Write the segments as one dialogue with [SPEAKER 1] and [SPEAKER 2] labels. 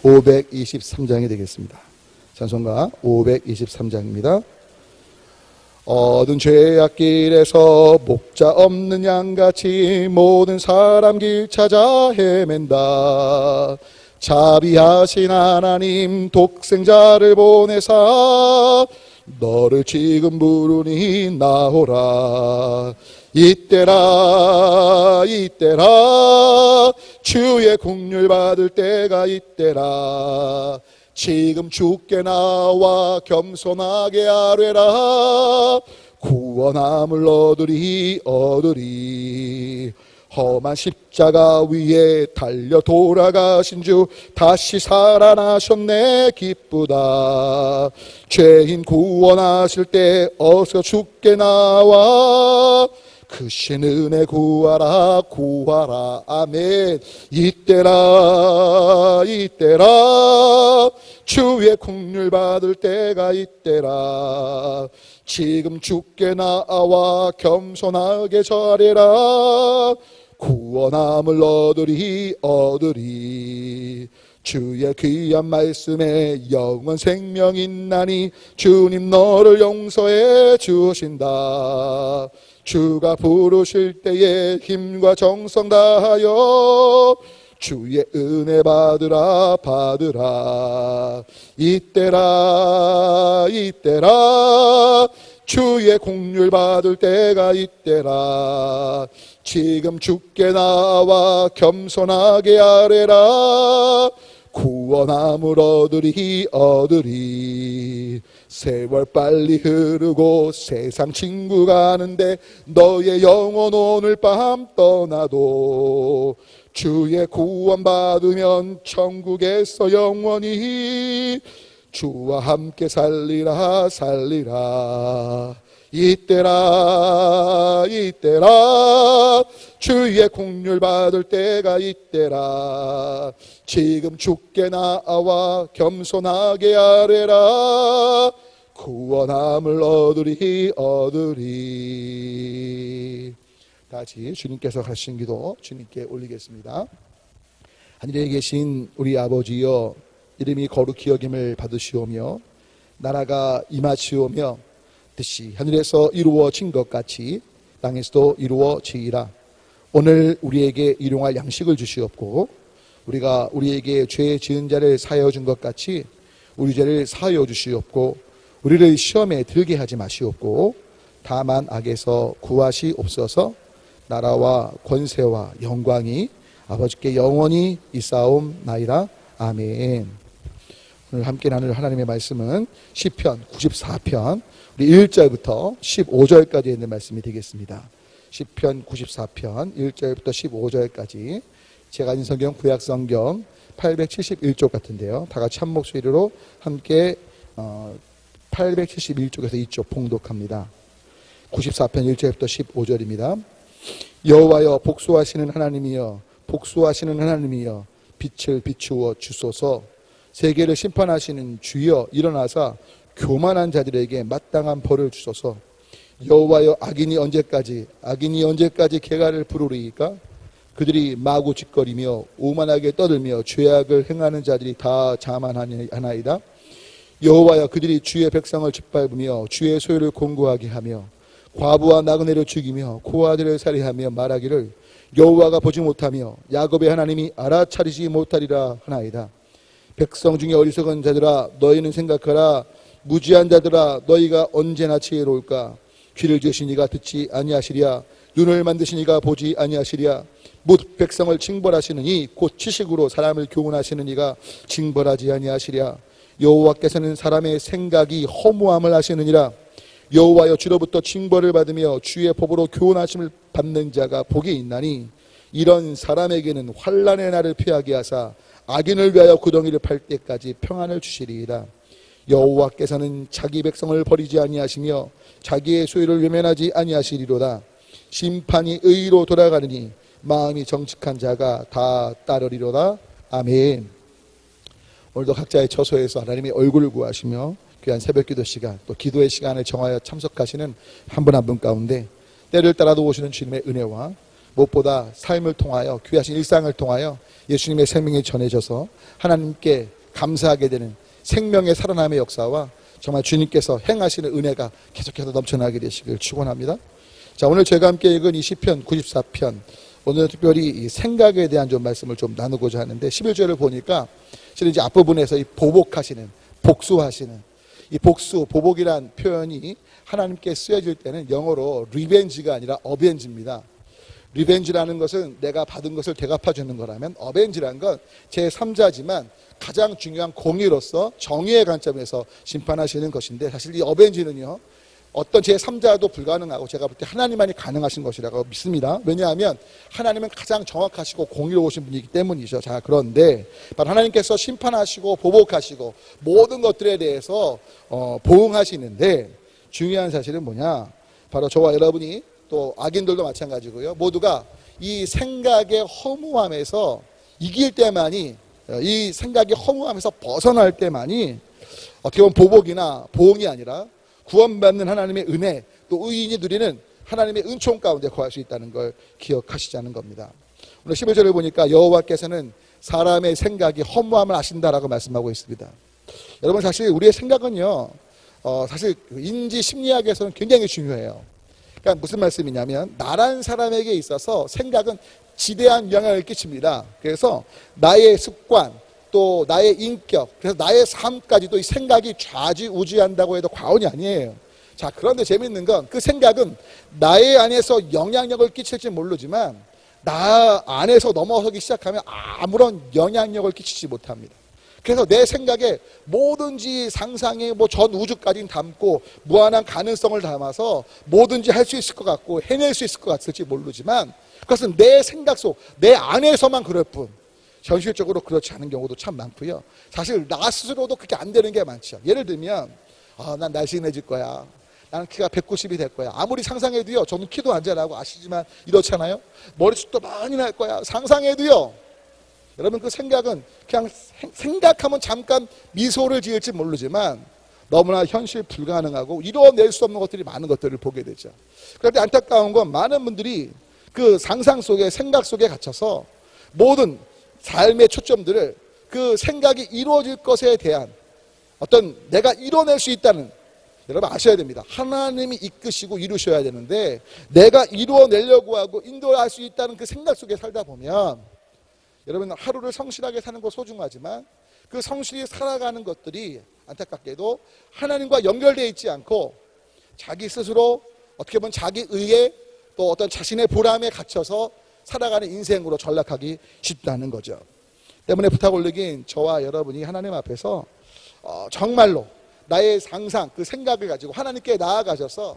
[SPEAKER 1] 523장이 되겠습니다. 찬송가 523장입니다. 어두운 죄악길에서 목자 없는 양같이 모든 사람 길 찾아 헤맨다. 자비하신 하나님 독생자를 보내사 너를 지금 부르니 나오라. 이때라 이때라 주의 긍휼 받을 때가 이때라. 지금 주께 나와 겸손하게 아뢰라. 구원함을 얻으리. 험한 십자가 위에 달려 돌아가신 주 다시 살아나셨네 기쁘다. 죄인 구원하실 때 어서 주께 나와 크신 은혜 구하라. 아멘. 이때라 주의 긍휼 받을 때가 이때라. 지금 주께 나와 겸손하게 절해라. 구원함을 얻으리. 주의 귀한 말씀에 영원 생명 있나니 주님 너를 용서해 주신다. 주가 부르실 때에 힘과 정성 다하여 주의 은혜 받으라. 이때라 주의 긍휼 받을 때가 이때라. 지금 주께 나와 겸손하게 아뢰라. 구원함을 얻으리. 세월 빨리 흐르고 세상 친구 가는데 너의 영혼 오늘 밤 떠나도 주의 구원 받으면 천국에서 영원히 주와 함께 살리라. 이때라 주의 긍휼 받을 때가 이때라. 지금 주께 나와 겸손하게 아뢰라. 구원함을 얻으리. 다시 주님께서 하신 기도 주님께 올리겠습니다. 하늘에 계신 우리 아버지여, 이름이 거룩히 여김을 받으시오며 나라가 임하시오며 뜻이 하늘에서 이루어진 것 같이 땅에서도 이루어지이라. 오늘 우리에게 일용할 양식을 주시옵고 우리가 우리에게 죄 지은 자를 사하여 준 것 같이 우리 죄를 사하여 주시옵고 우리를 시험에 들게 하지 마시옵고 다만 악에서 구하시옵소서. 나라와 권세와 영광이 아버지께 영원히 있사옵나이다. 아멘. 오늘 함께 나눌 하나님의 말씀은 시편 94편 우리 1절부터 15절까지 있는 말씀이 되겠습니다. 시편 94편 1절부터 15절까지 제가 가진 성경 구약성경 871쪽 같은데요. 다 같이 한 목소리로 함께 871쪽에서 이쪽 봉독합니다. 94편 1절부터 15절입니다. 여호와여 복수하시는 하나님이여 빛을 비추어 주소서. 세계를 심판하시는 주여 일어나사 교만한 자들에게 마땅한 벌을 주소서. 여호와여 악인이 언제까지 개가를 부르리이까? 그들이 마구 짓거리며 오만하게 떠들며 죄악을 행하는 자들이 다 자만하나이다. 여호와여 그들이 주의 백성을 짓밟으며 주의 소유를 공고하게 하며 과부와 나그네를 죽이며 고아들을 살해하며 말하기를 여호와가 보지 못하며 야곱의 하나님이 알아차리지 못하리라 하나이다. 백성 중에 어리석은 자들아 너희는 생각하라. 무지한 자들아 너희가 언제나 지혜로울까? 귀를 지으신 이가 듣지 아니하시랴. 눈을 만드신 이가 보지 아니하시랴. 못 백성을 징벌하시는 이 곧 지식으로 사람을 교훈하시는 이가 징벌하지 아니하시랴. 여호와께서는 사람의 생각이 허무함을 하시느니라. 여호와여 주로부터 징벌을 받으며 주의 법으로 교훈하심을 받는 자가 복이 있나니 이런 사람에게는 환난의 날을 피하게 하사 악인을 위하여 구덩이를 팔 때까지 평안을 주시리이다. 여호와께서는 자기 백성을 버리지 아니하시며 자기의 소유를 외면하지 아니하시리로다. 심판이 의로 돌아가느니 마음이 정직한 자가 다 따르리로다. 아멘. 오늘도 각자의 처소에서 하나님의 얼굴을 구하시며 귀한 새벽기도 시간 또 기도의 시간을 정하여 참석하시는 한 분 한 분 가운데 때를 따라도 오시는 주님의 은혜와 무엇보다 삶을 통하여 귀하신 일상을 통하여 예수님의 생명이 전해져서 하나님께 감사하게 되는 생명의 살아남의 역사와 정말 주님께서 행하시는 은혜가 계속해서 넘쳐나게 되시길 축원합니다. 자, 오늘 저희가 함께 읽은 이 시편 94편, 오늘 특별히 이 생각에 대한 좀 말씀을 좀 나누고자 하는데 11절을 보니까 실은 이제 앞부분에서 이 보복하시는, 복수하시는 이 복수, 보복이란 표현이 하나님께 쓰여질 때는 영어로 리벤지가 아니라 어벤지입니다. 리벤지라는 것은 내가 받은 것을 대갚아주는 거라면, 어벤지란 건 제3자지만 가장 중요한 공의로서 정의의 관점에서 심판하시는 것인데, 사실 이 어벤지는요 어떤 제3자도 불가능하고 제가 볼 때 하나님만이 가능하신 것이라고 믿습니다. 왜냐하면 하나님은 가장 정확하시고 공의로우신 분이기 때문이죠. 자, 그런데 바로 하나님께서 심판하시고 보복하시고 모든 것들에 대해서 보응하시는데, 중요한 사실은 뭐냐, 바로 저와 여러분이 또 악인들도 마찬가지고요, 모두가 이 생각의 허무함에서 이길 때만이, 이 생각의 허무함에서 벗어날 때만이 어떻게 보면 보복이나 보응이 아니라 구원받는 하나님의 은혜, 또 의인이 누리는 하나님의 은총 가운데 거할 수 있다는 걸 기억하시자는 겁니다. 오늘 11절을 보니까 여호와께서는 사람의 생각이 허무함을 아신다라고 말씀하고 있습니다. 여러분, 사실 우리의 생각은요 사실 인지 심리학에서는 굉장히 중요해요. 그러니까 무슨 말씀이냐면, 나란 사람에게 있어서 생각은 지대한 영향을 끼칩니다. 그래서 나의 습관, 또 나의 인격, 그래서 나의 삶까지도 이 생각이 좌지우지한다고 해도 과언이 아니에요. 자, 그런데 재밌는 건 그 생각은 나의 안에서 영향력을 끼칠지 모르지만 나 안에서 넘어서기 시작하면 아무런 영향력을 끼치지 못합니다. 그래서 내 생각에 뭐든지 상상의 전 우주까지 담고 무한한 가능성을 담아서 뭐든지 할 수 있을 것 같고 해낼 수 있을 것 같을지 모르지만, 그것은 내 생각 속, 내 안에서만 그럴 뿐 현실적으로 그렇지 않은 경우도 참 많고요. 사실 나 스스로도 그게 안 되는 게 많죠. 예를 들면 난 날씬해질 거야, 나는 키가 190이 될 거야. 아무리 상상해도요, 저는 키도 안 자라고 아시지만 이렇잖아요. 머리숱도 많이 날 거야, 상상해도요. 여러분, 그 생각은 그냥 생각하면 잠깐 미소를 지을지 모르지만 너무나 현실 불가능하고 이뤄낼 수 없는 것들이 많은 것들을 보게 되죠. 그런데 안타까운 건 많은 분들이 그 상상 속에, 생각 속에 갇혀서 모든 삶의 초점들을 그 생각이 이루어질 것에 대한 어떤 내가 이뤄낼 수 있다는, 여러분 아셔야 됩니다. 하나님이 이끄시고 이루셔야 되는데 내가 이루어내려고 하고 인도할 수 있다는 그 생각 속에 살다 보면, 여러분 하루를 성실하게 사는 거 소중하지만 그 성실히 살아가는 것들이 안타깝게도 하나님과 연결되어 있지 않고 자기 스스로 어떻게 보면 자기 의에 또 어떤 자신의 보람에 갇혀서 살아가는 인생으로 전락하기 쉽다는 거죠. 때문에 부탁 올리긴 저와 여러분이 하나님 앞에서 정말로 나의 상상, 그 생각을 가지고 하나님께 나아가셔서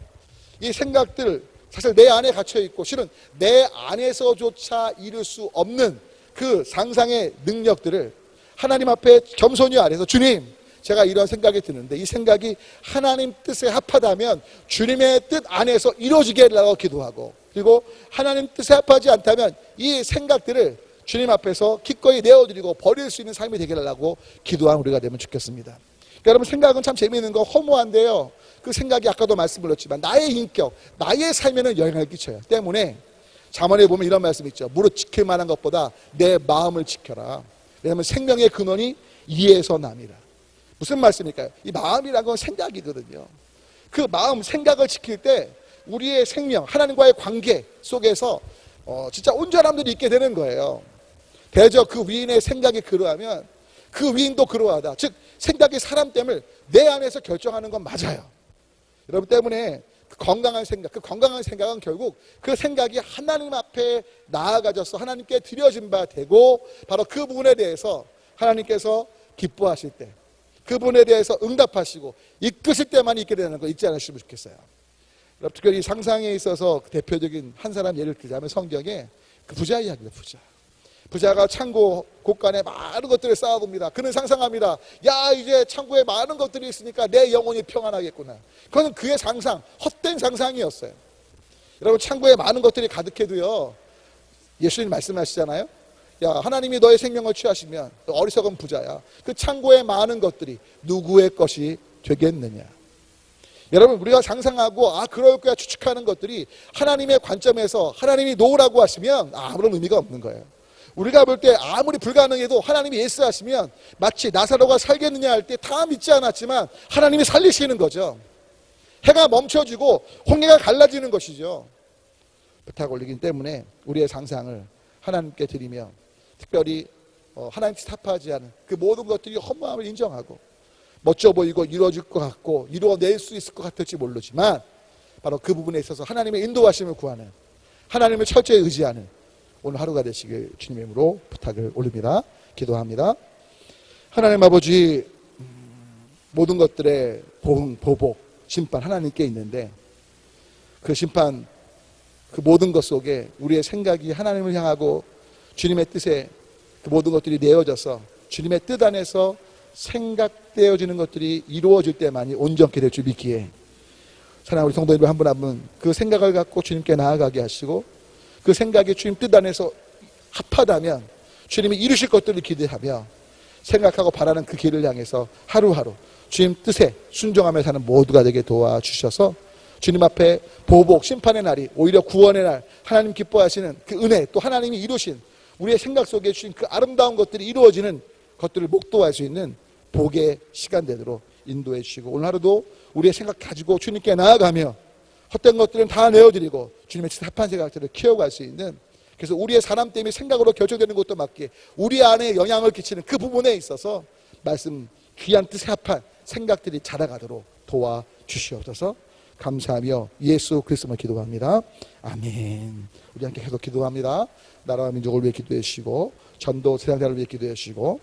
[SPEAKER 1] 이 생각들, 사실 내 안에 갇혀있고 실은 내 안에서조차 이룰 수 없는 그 상상의 능력들을 하나님 앞에 겸손히 아래서, 주님, 제가 이런 생각이 드는데 이 생각이 하나님 뜻에 합하다면 주님의 뜻 안에서 이루어지게 해달라고 기도하고, 그리고 하나님 뜻에 합하지 않다면 이 생각들을 주님 앞에서 기꺼이 내어드리고 버릴 수 있는 삶이 되게 해달라고 기도한 우리가 되면 좋겠습니다. 그러니까 여러분, 생각은 참 재미있는 거, 허무한데요, 그 생각이 아까도 말씀드렸지만 나의 인격, 나의 삶에는 영향을 끼쳐요. 때문에 잠언에 보면 이런 말씀이 있죠. 무릇 지킬 만한 것보다 내 마음을 지켜라. 왜냐하면 생명의 근원이 이에서 남이라. 무슨 말씀일까요? 이 마음이라는 건 생각이거든요. 그 마음, 생각을 지킬 때 우리의 생명, 하나님과의 관계 속에서 진짜 온전함들이 있게 되는 거예요. 대저 그 위인의 생각이 그러하면 그 위인도 그러하다. 즉 생각이 사람 됨을 내 안에서 결정하는 건 맞아요. 여러분, 때문에 그 건강한 생각은 결국 그 생각이 하나님 앞에 나아가져서 하나님께 드려진 바 되고, 바로 그 부분에 대해서 하나님께서 기뻐하실 때, 그 부분에 대해서 응답하시고 이끄실 때만 있게 되는 거 잊지 않으시면 좋겠어요. 특별히 상상에 있어서 대표적인 한 사람 예를 들자면 성경에 그 부자 이야기입니다. 부자가 창고 곳간에 많은 것들을 쌓아봅니다. 그는 상상합니다. 야, 이제 창고에 많은 것들이 있으니까 내 영혼이 평안하겠구나. 그건 그의 상상, 헛된 상상이었어요. 여러분, 창고에 많은 것들이 가득해도요, 예수님 말씀하시잖아요. 야, 하나님이 너의 생명을 취하시면 너 어리석은 부자야. 그 창고에 많은 것들이 누구의 것이 되겠느냐. 여러분, 우리가 상상하고 그럴 거야 추측하는 것들이 하나님의 관점에서 하나님이 노라고 하시면 아무런 의미가 없는 거예요. 우리가 볼 때 아무리 불가능해도 하나님이 예스 하시면 마치 나사로가 살겠느냐 할 때 다 믿지 않았지만 하나님이 살리시는 거죠. 해가 멈춰지고 홍해가 갈라지는 것이죠. 부탁 올리기 때문에 우리의 상상을 하나님께 드리며, 특별히 하나님 뜻 합하지 않은 그 모든 것들이 허무함을 인정하고 멋져 보이고 이루어질 것 같고 이루어낼 수 있을 것 같을지 모르지만 바로 그 부분에 있어서 하나님의 인도하심을 구하는, 하나님을 철저히 의지하는 오늘 하루가 되시길 주님의 이름으로 부탁을 올립니다. 기도합니다. 하나님 아버지, 모든 것들의 보응, 보복, 심판 하나님께 있는데 그 심판, 그 모든 것 속에 우리의 생각이 하나님을 향하고 주님의 뜻에 그 모든 것들이 내어져서 주님의 뜻 안에서 생각되어지는 것들이 이루어질 때만이 온전케 될 줄 믿기에, 사랑하는 우리 성도님들 한 분 한 분 그 생각을 갖고 주님께 나아가게 하시고, 그 생각이 주님 뜻 안에서 합하다면 주님이 이루실 것들을 기대하며 생각하고 바라는 그 길을 향해서 하루하루 주님 뜻에 순종하며 사는 모두가 되게 도와주셔서 주님 앞에 보복, 심판의 날이 오히려 구원의 날, 하나님 기뻐하시는 그 은혜, 또 하나님이 이루신 우리의 생각 속에 주신 그 아름다운 것들이 이루어지는 것들을 목도할 수 있는 복의 시간 되도록 인도해 주시고, 오늘 하루도 우리의 생각 가지고 주님께 나아가며 헛된 것들은 다 내어드리고 주님의 합한 생각들을 키워갈 수 있는, 그래서 우리의 사람 때문에 생각으로 결정되는 것도 맞게 우리 안에 영향을 끼치는 그 부분에 있어서 말씀 귀한 뜻에 합한 생각들이 자라가도록 도와주시옵소서. 감사하며 예수 그리스도로 기도합니다. 아멘. 우리 함께 계속 기도합니다. 나라와 민족을 위해 기도해 주시고 전도 세상사를 위해 기도해 주시고,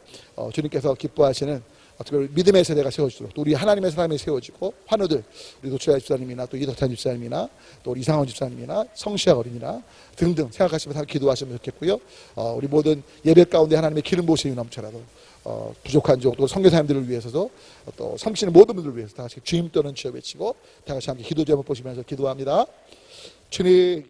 [SPEAKER 1] 주님께서 기뻐하시는 특별히 믿음의 세대가 세워지도록, 또 우리 하나님의 사람이 세워지고, 환우들, 우리 노철아 집사님이나 또 이덕찬 집사님이나 또 우리 이상원 집사님이나 성시아 어린이나 등등 생각하시면서 기도하시면 좋겠고요. 우리 모든 예배 가운데 하나님의 기름 부으심이 넘쳐라도 부족한 종, 또 선교사님들을 위해서도 또 섬기시는 모든 분들을 위해서 다 같이 주님 떠는 주여 외치고 다 같이 함께 기도 제목 보시면서 기도합니다. 주님.